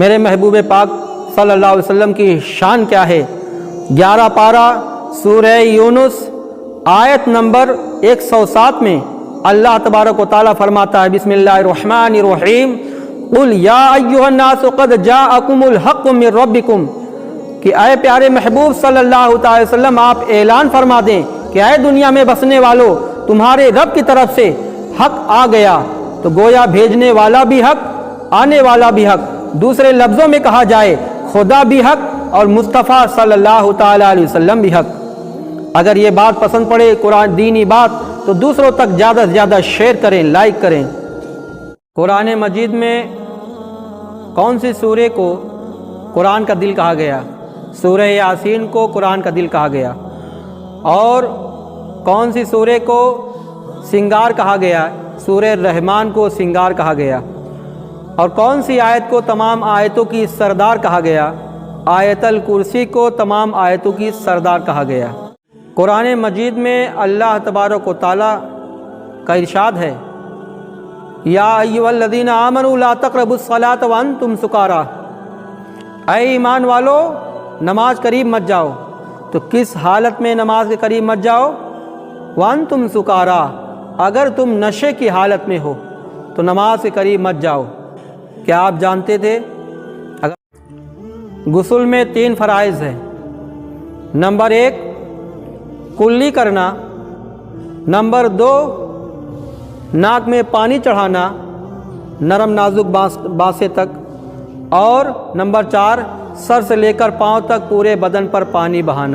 میرے محبوب پاک صلی اللہ علیہ وسلم کی شان کیا ہے۔ 11 پارہ سورہ یونس آیت نمبر 107 میں اللہ تبارک و تعالیٰ فرماتا ہے، بسم اللہ الرحمن الرحیم، قل یا ایھا الناس قد جاءکم الحق من ربکم، کہ اے پیارے محبوب صلی اللہ تعالی وسلم آپ اعلان فرما دیں کہ اے دنیا میں بسنے والو، تمہارے رب کی طرف سے حق آ گیا۔ تو گویا بھیجنے والا بھی حق، آنے والا بھی حق، دوسرے لفظوں میں کہا جائے خدا بھی حق اور مصطفیٰ صلی اللہ تعالی علیہ وسلم بھی حق۔ اگر یہ بات پسند پڑے، قرآن دینی بات، تو دوسروں تک زیادہ سے زیادہ شیئر کریں، لائک کریں۔ قرآن مجید میں کون سی سورہ کو قرآن کا دل کہا گیا؟ سورہ یاسین کو قرآن کا دل کہا گیا۔ اور کون سی سورہ کو سنگار کہا گیا؟ سورہ رحمان کو سنگار کہا گیا۔ اور کون سی آیت کو تمام آیتوں کی سردار کہا گیا؟ آیت الکرسی کو تمام آیتوں کی سردار کہا گیا۔ قرآن مجید میں اللہ تبارک و تعالیٰ کا ارشاد ہے، یا ایھا الذین آمنوا لا تقربوا الصلاۃ وانتم سکارا، اے ایمان والو نماز قریب مت جاؤ۔ تو کس حالت میں نماز کے قریب مت جاؤ؟ وانتم سکارا، اگر تم نشے کی حالت میں ہو تو نماز کے قریب مت جاؤ۔ کیا آپ جانتے تھے غسل میں 3 فرائض ہیں؟ نمبر 1 کلی کرنا، نمبر 2 ناک میں پانی چڑھانا نرم نازک بانسیں تک، اور نمبر 4 سر سے لے کر پاؤں تک پورے بدن پر پانی بہانا۔